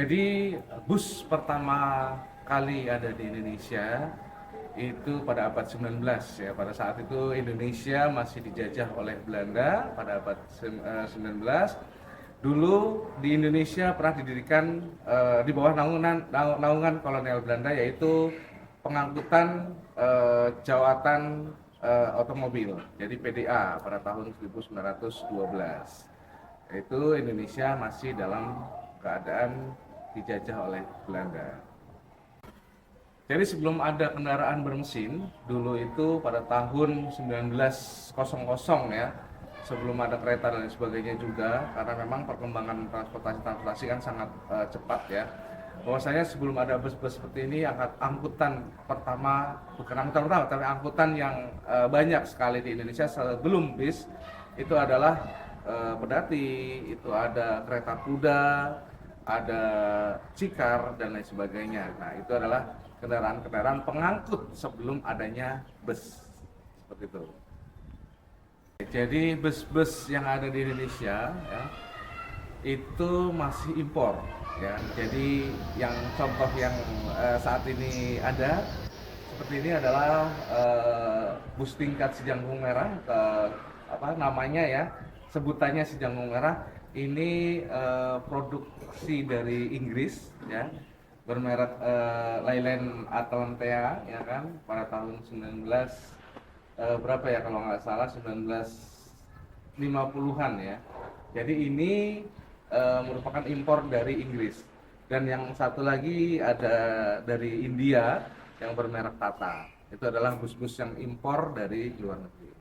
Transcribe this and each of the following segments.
Jadi bus pertama kali ada di Indonesia itu pada abad 19 ya. Pada saat itu Indonesia masih dijajah oleh Belanda pada abad 19. Dulu di Indonesia pernah didirikan di bawah naungan kolonial Belanda, yaitu pengangkutan jawatan otomobil. Jadi PDA pada tahun 1912. Itu Indonesia masih dalam keadaan dijajah oleh Belanda. Jadi sebelum ada kendaraan bermesin, dulu itu pada tahun 1900 ya, sebelum ada kereta dan sebagainya juga, karena memang perkembangan transportasi kan sangat cepat ya. Bahwasanya sebelum ada bus-bus seperti ini, angkutan pertama, bukan angkutan pertama, tapi angkutan yang banyak sekali di Indonesia sebelum bis, itu adalah pedati, itu ada kereta kuda, ada cikar dan lain sebagainya. Nah, itu adalah kendaraan-kendaraan pengangkut sebelum adanya bus, seperti itu. Jadi bus-bus yang ada di Indonesia ya, itu masih impor ya. Jadi yang contoh yang saat ini ada seperti ini adalah bus tingkat Si Jangkung Merah, namanya ya, sebutannya Si Jangkung Merah. Ini produksi dari Inggris ya, bermerek Leyland Atlantea ya kan, pada tahun 19 berapa ya, kalau nggak salah 1950-an ya. Jadi ini merupakan impor dari Inggris. Dan yang satu lagi ada dari India yang bermerek Tata. Itu adalah bus-bus yang impor dari luar negeri.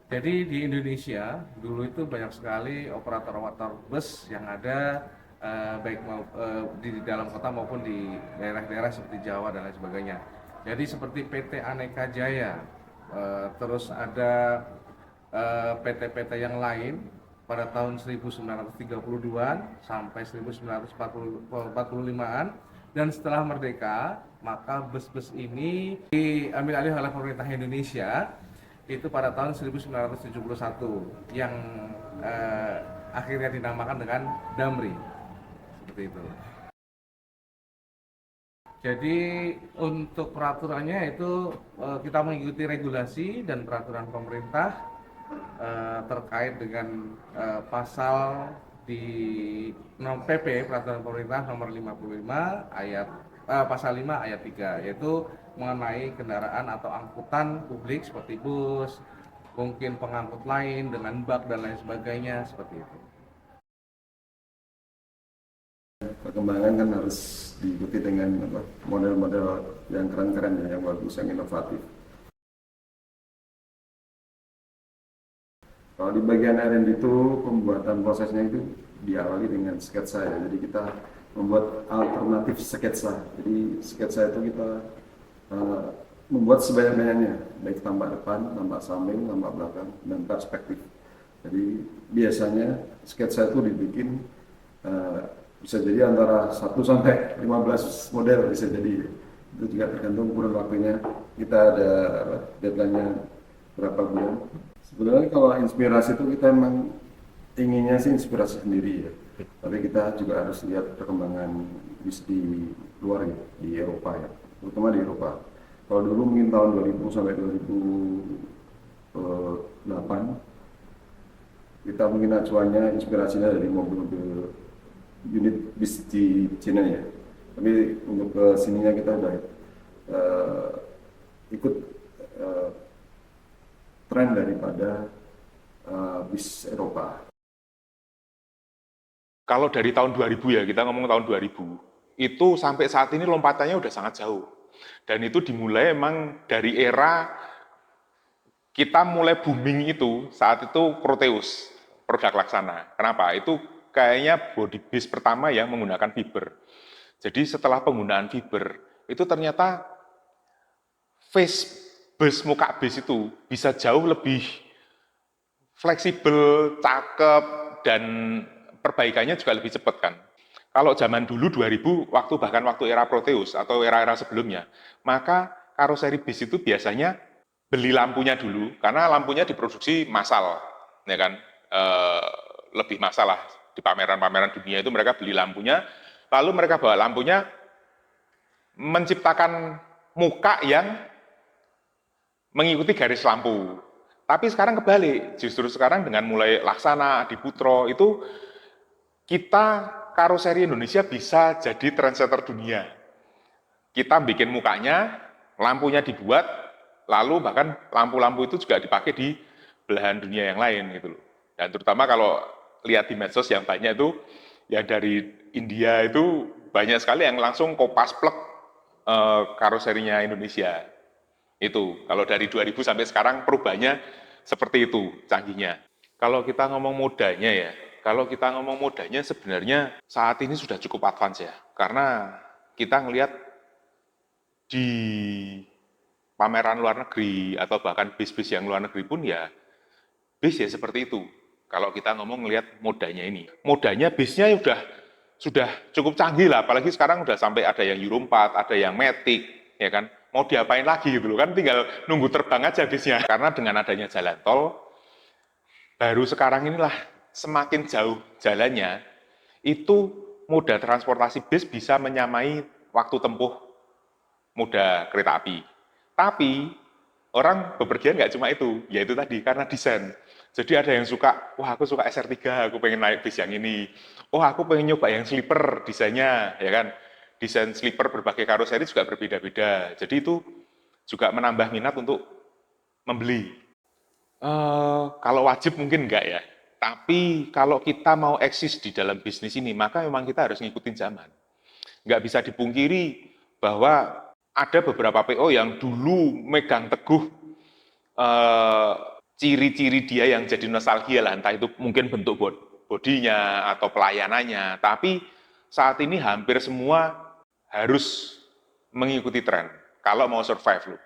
Jadi di Indonesia dulu itu banyak sekali operator-operator bus yang ada, baik di dalam kota maupun di daerah-daerah seperti Jawa dan lain sebagainya. Jadi seperti PT Aneka Jaya, terus ada PT-PT yang lain pada tahun 1932-an sampai 1945-an, dan setelah merdeka maka bus-bus ini diambil alih oleh pemerintah Indonesia itu pada tahun 1971 yang akhirnya dinamakan dengan Damri, seperti itu. Jadi untuk peraturannya itu kita mengikuti regulasi dan peraturan pemerintah terkait dengan pasal di PP peraturan pemerintah nomor 55 ayat pasal 5 ayat 3, yaitu mengenai kendaraan atau angkutan publik seperti bus, mungkin pengangkut lain dengan bak dan lain sebagainya, seperti itu. Perkembangan kan harus diikuti dengan model-model yang keren-keren ya, yang bagus, yang inovatif. Kalau di bagian R&D itu pembuatan prosesnya itu diawali dengan sketsa ya. Jadi kita membuat alternatif sketsa. Jadi sketsa itu kita membuat sebanyak-banyaknya, baik tampak depan, tampak samping, tampak belakang, dan perspektif. Jadi biasanya sketsa itu dibikin bisa jadi antara 1 sampai 15 model bisa jadi. Itu juga tergantung kurun waktunya. Kita ada deadline-nya berapa bulan. Sebenarnya kalau inspirasi itu kita emang inginnya sih inspirasi sendiri ya. Tapi kita juga harus lihat perkembangan bis di luar ya, di Eropa ya, terutama di Eropa. Kalau dulu mungkin tahun 2000 sampai 2008 kita mungkin acuannya inspirasinya dari mobil-mobil unit bis di Cina ya. Tapi untuk ke sininya kita udah ikut tren daripada bis Eropa. Kalau dari tahun 2000 ya, kita ngomong tahun 2000, itu sampai saat ini lompatannya udah sangat jauh. Dan itu dimulai emang dari era kita mulai booming itu, saat itu Proteus, produk Laksana. Kenapa? Itu kayaknya body base pertama yang menggunakan fiber. Jadi setelah penggunaan fiber, itu ternyata face bus muka base itu bisa jauh lebih fleksibel, cakep, dan perbaikannya juga lebih cepat kan. Kalau zaman dulu 2000, bahkan waktu era Proteus atau era-era sebelumnya, maka karoseri bis itu biasanya beli lampunya dulu, karena lampunya diproduksi massal, ya kan, lebih massal lah di pameran-pameran dunia itu mereka beli lampunya, lalu mereka bawa lampunya menciptakan muka yang mengikuti garis lampu. Tapi sekarang kebalik, justru sekarang dengan mulai Laksana, Adiputro, itu kita karoseri Indonesia bisa jadi trendsetter dunia. Kita bikin mukanya, lampunya dibuat, lalu bahkan lampu-lampu itu juga dipakai di belahan dunia yang lain gitu loh. Dan terutama kalau lihat di medsos yang banyak itu, ya dari India itu banyak sekali yang langsung kopas plek karoserinya Indonesia. Itu, kalau dari 2000 sampai sekarang perubahannya seperti itu canggihnya. Kalau kita ngomong modanya sebenarnya saat ini sudah cukup advance ya. Karena kita ngelihat di pameran luar negeri atau bahkan bis-bis yang luar negeri pun ya bis ya seperti itu. Kalau kita ngomong ngelihat modanya ini. Modanya bisnya sudah cukup canggih lah, apalagi sekarang udah sampai ada yang Euro 4, ada yang Matic, ya kan? Mau diapain lagi gitu loh kan, tinggal nunggu terbang aja bisnya. Karena dengan adanya jalan tol, baru sekarang inilah semakin jauh jalannya, itu moda transportasi bis bisa menyamai waktu tempuh moda kereta api. Tapi orang bepergian nggak cuma itu, yaitu tadi karena desain. Jadi ada yang suka, wah aku suka SR3, aku pengen naik bis yang ini. Oh aku pengen nyoba yang sleeper desainnya, ya kan? Desain sleeper berbagai karoseri juga berbeda-beda. Jadi itu juga menambah minat untuk membeli. Kalau wajib mungkin enggak ya. Tapi kalau kita mau eksis di dalam bisnis ini, maka memang kita harus ngikutin zaman. Nggak bisa dipungkiri bahwa ada beberapa PO yang dulu megang teguh ciri-ciri dia yang jadi nostalgia lah, entah itu mungkin bentuk bodinya atau pelayanannya. Tapi saat ini hampir semua harus mengikuti tren kalau mau survive loh.